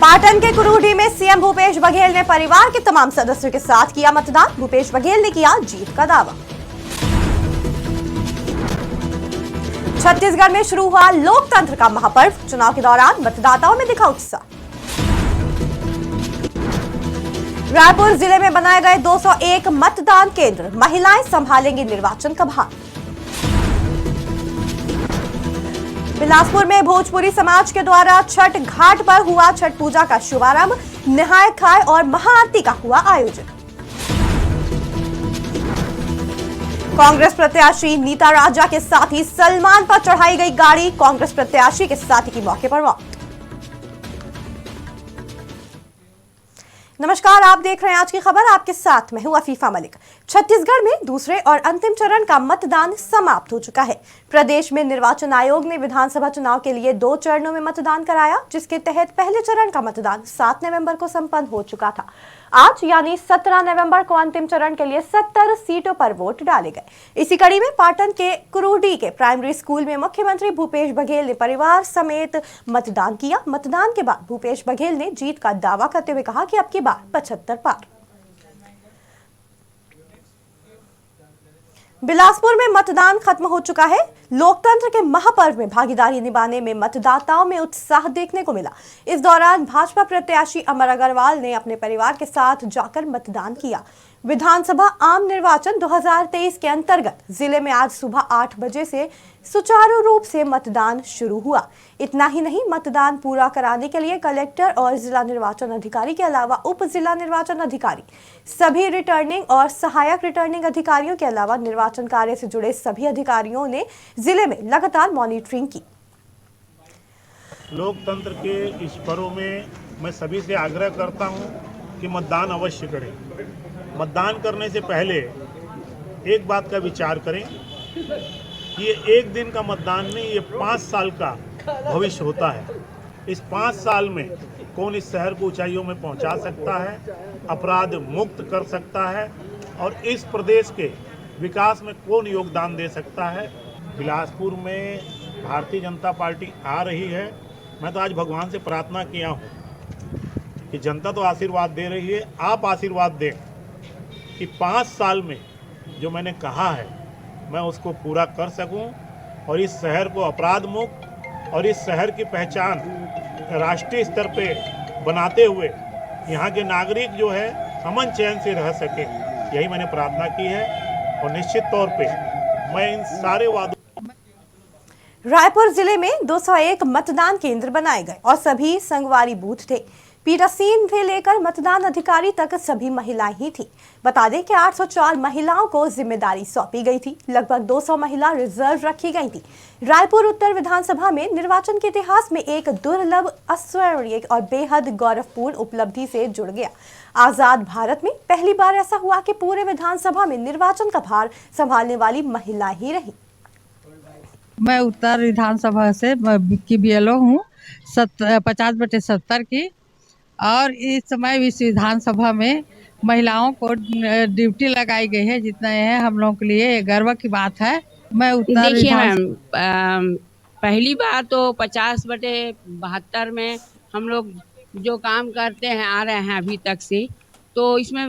पाटन के कुरूडी में सीएम भूपेश बघेल ने परिवार के तमाम सदस्यों के साथ किया मतदान। भूपेश बघेल ने किया जीत का दावा। छत्तीसगढ़ में शुरू हुआ लोकतंत्र का महापर्व। चुनाव के दौरान मतदाताओं में दिखा उत्साह। रायपुर जिले में बनाए गए 201 मतदान केंद्र। महिलाएं संभालेंगी निर्वाचन का भार। बिलासपुर में भोजपुरी समाज के द्वारा छठ घाट पर हुआ छठ पूजा का शुभारंभ। नहाय खाए और महाआरती का हुआ आयोजन। कांग्रेस प्रत्याशी नीता राजा के साथी सलमान पर चढ़ाई गई गाड़ी। कांग्रेस प्रत्याशी के साथी की मौके पर मौत। नमस्कार, आप देख रहे हैं आज की खबर। आपके साथ मैं हूं अफीफा मलिक। छत्तीसगढ़ में दूसरे और अंतिम चरण का मतदान समाप्त हो चुका है। प्रदेश में निर्वाचन आयोग ने विधानसभा चुनाव के लिए 2 चरणों में मतदान कराया, जिसके तहत पहले चरण का मतदान 7 नवंबर को संपन्न हो चुका था। आज यानी 17 नवंबर को अंतिम चरण के लिए 70 सीटों पर वोट डाले गए। इसी कड़ी में पाटन के कुरूडी के प्राइमरी स्कूल में मुख्यमंत्री भूपेश बघेल ने परिवार समेत मतदान किया। मतदान के बाद भूपेश बघेल ने जीत का दावा करते हुए कहा कि अब की बार 75 पार। बिलासपुर में मतदान खत्म हो चुका है। लोकतंत्र के महापर्व में भागीदारी निभाने में मतदाताओं में उत्साह देखने को मिला। इस दौरान भाजपा प्रत्याशी अमर अग्रवाल ने अपने परिवार के साथ जाकर मतदान किया। विधानसभा आम निर्वाचन 2023 के अंतर्गत जिले में आज सुबह 8 बजे से सुचारू रूप से मतदान शुरू हुआ। इतना ही नहीं, मतदान पूरा कराने के लिए कलेक्टर और जिला निर्वाचन अधिकारी के अलावा उप जिला निर्वाचन अधिकारी, सभी रिटर्निंग और सहायक रिटर्निंग अधिकारियों के अलावा निर्वाचन कार्य से जुड़े सभी अधिकारियों ने जिले में लगातार मॉनिटरिंग की। लोकतंत्र के इस पर्व में मैं सभी से आग्रह करता हूं कि मतदान अवश्य करें। मतदान करने से पहले एक बात का विचार करें कि ये एक दिन का मतदान नहीं, ये 5 साल का भविष्य होता है। इस 5 साल में कौन इस शहर को ऊंचाइयों में पहुंचा सकता है, अपराध मुक्त कर सकता है और इस प्रदेश के विकास में कौन योगदान दे सकता है। बिलासपुर में भारतीय जनता पार्टी आ रही है। मैं तो आज भगवान से प्रार्थना किया हूँ कि जनता तो आशीर्वाद दे रही है, आप आशीर्वाद दें कि 5 साल में जो मैंने कहा है मैं उसको पूरा कर सकूं और इस शहर को अपराध मुक्त और इस शहर की पहचान राष्ट्रीय स्तर पे बनाते हुए यहाँ के नागरिक जो है अमन चैन से रह सके। यही मैंने प्रार्थना की है और निश्चित तौर पे मैं इन सारे वादों। रायपुर जिले में 201 मतदान केंद्र बनाए गए और सभी संगवारी बूथ थे। पीठासीन से लेकर मतदान अधिकारी तक सभी महिलाएं ही थी। बता दें कि 804 महिलाओं को जिम्मेदारी सौंपी गई थी। लगभग 200 महिला रिजर्व रखी गई थी। रायपुर उत्तर विधानसभा में निर्वाचन के इतिहास में एक दुर्लभ, अस्वर्णीय और बेहद गौरवपूर्ण उपलब्धि से जुड़ गया। आजाद भारत में पहली बार ऐसा हुआ कि पूरे विधानसभा में निर्वाचन का भार संभालने वाली महिला ही रही। मैं उत्तर विधानसभा से की बीएलओ हूँ, 50/70 की, और इस समय इस विधानसभा में महिलाओं को ड्यूटी लगाई गई है। जितना है हम लोगों के लिए गर्व की बात है। मैं उत्तर देखिए मैम, पहली बार तो 50/72 में हम लोग जो काम करते हैं आ रहे हैं अभी तक से, तो इसमें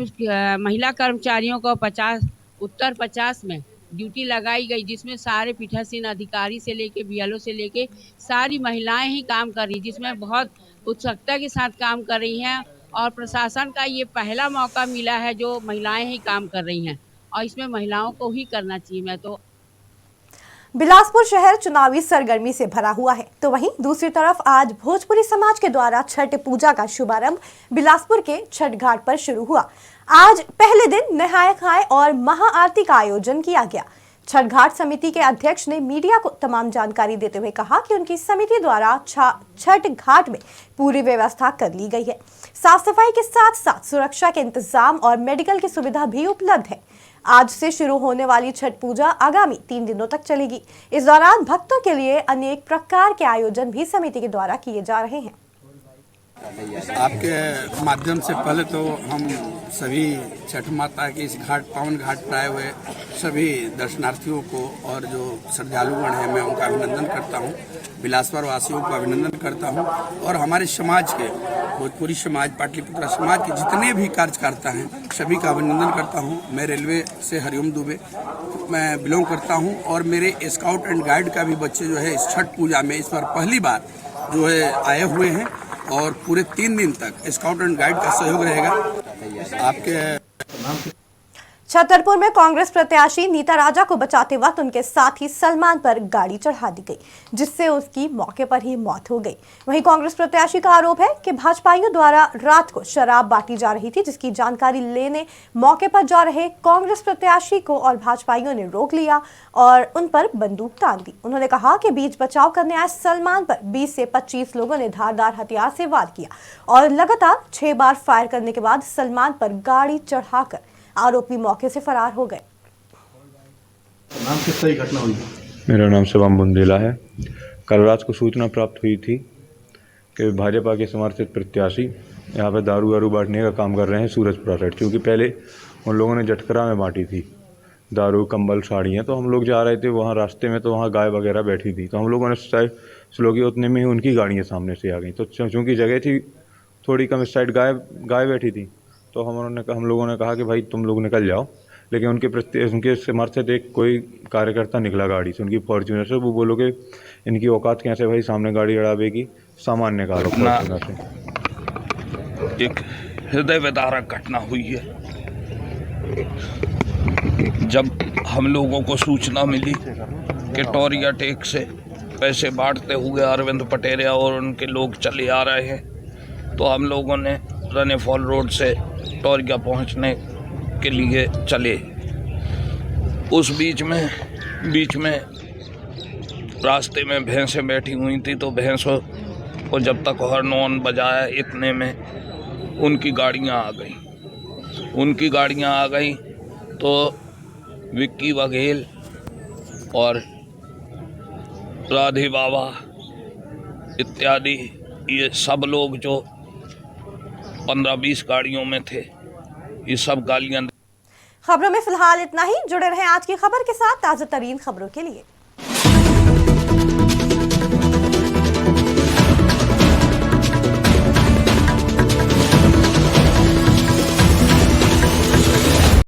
महिला कर्मचारियों को 50 में ड्यूटी लगाई गई, जिसमें सारे पीठासीन अधिकारी से लेके बीएलओ से लेके सारी महिलाएं ही काम कर रही, जिसमें बहुत उत्सुकता के साथ काम कर रही हैं। और प्रशासन का ये पहला मौका मिला है जो महिलाएं ही काम कर रही हैं और इसमें महिलाओं को ही करना चाहिए। मैं तो बिलासपुर शहर चुनावी सरगर्मी से भरा हुआ है, तो वहीं दूसरी तरफ आज भोजपुरी समाज के द्वारा छठ पूजा का शुभारंभ बिलासपुर के छठ घाट पर शुरू हुआ। आज पहले दिन नहाय खाए और महाआरती का आयोजन किया गया। छठ घाट समिति के अध्यक्ष ने मीडिया को तमाम जानकारी देते हुए कहा कि उनकी समिति द्वारा छठ घाट में पूरी व्यवस्था कर ली गई है। साफ सफाई के साथ साथ सुरक्षा के इंतजाम और मेडिकल की सुविधा भी उपलब्ध है। आज से शुरू होने वाली छठ पूजा आगामी 3 दिनों तक चलेगी। इस दौरान भक्तों के लिए अनेक प्रकार के आयोजन भी समिति के द्वारा किए जा रहे हैं। आपके माध्यम से पहले तो हम सभी छठ माता के इस घाट पावन घाट पर आए हुए सभी दर्शनार्थियों को और जो श्रद्धालुगण हैं मैं उनका अभिनंदन करता हूं। बिलासपुर वासियों को अभिनंदन करता हूं और हमारे समाज के भोजपुरी समाज पाटलिपुत्र समाज के जितने भी कार्यकर्ता हैं सभी का अभिनंदन करता हूं। मैं रेलवे से हरिओम दुबे मैं बिलोंग करता हूं और मेरे स्काउट एंड गाइड का भी बच्चे जो है इस छठ पूजा में इस बार पहली बार जो है आए हुए हैं और पूरे 3 दिन तक स्काउट एंड गाइड का सहयोग रहेगा। आपके छतरपुर में कांग्रेस प्रत्याशी नीता राजा को बचाते वक्त उनके साथी सलमान पर गाड़ी चढ़ा दी गई, जिससे उसकी मौके पर ही मौत हो गई। वहीं कांग्रेस प्रत्याशी का आरोप है कि भाजपाइयों द्वारा रात को शराब बांटी जा रही थी, जिसकी जानकारी लेने मौके पर जा रहे कांग्रेस प्रत्याशी को और भाजपाइयों ने रोक लिया और उन पर बंदूक तान दी। उन्होंने कहा कि बीच बचाव करने आए सलमान पर 20 से 25 लोगों ने धारदार हथियार से वार किया और लगातार 6 बार फायर करने के बाद सलमान पर गाड़ी चढ़ाकर आरोपी मौके से फरार हो गए। नाम किस तरह घटना हुई? मेरा नाम शिवम बुंदेला है। कल रात को सूचना प्राप्त हुई थी कि भाजपा के समर्थित प्रत्याशी यहाँ पे दारू वारू बांटने का काम कर रहे हैं सूरजपुरा साइड, क्योंकि पहले उन लोगों ने जटकरा में बांटी थी दारू, कंबल, साड़ियाँ। तो हम लोग जा रहे थे वहाँ रास्ते में, तो वहाँ गाय वगैरह बैठी थी, तो हम लोगों ने साइड स्लो की, उतने में ही उनकी गाड़ियाँ सामने से आ गई। तो चूँकि जगह थी थोड़ी कम, इस साइड गाय बैठी थी, तो हम लोगों ने कहा कि भाई तुम लोग निकल जाओ। लेकिन उनके समर्थित एक कोई कार्यकर्ता निकला गाड़ी से, उनकी फॉर्च्यूनर से। वो बोलो कि इनकी औकात कैसे भाई सामने गाड़ी अड़ावेगी, सामान निकालो फॉर्च्यूनर से। एक हृदय विदारक घटना हुई है। जब हम लोगों को सूचना मिली कि टोरिया टेक से पैसे बांटते हुए अरविंद पटेरिया और उनके लोग चले आ रहे हैं, तो हम लोगों ने रने फॉल रोड से टोरिया पहुंचने के लिए चले। उस बीच में रास्ते में भैंसें बैठी हुई थी, तो भैंसों को जब तक हॉर्न ऑन बजाया इतने में उनकी गाड़ियां आ गई। तो विक्की बघेल और राधे बाबा इत्यादि ये सब लोग जो 15-20 गाड़ियों में थे, ये सब गालियां। खबरों में फिलहाल इतना ही। जुड़े रहें आज की खबर के साथ ताजा तरीन खबरों के लिए।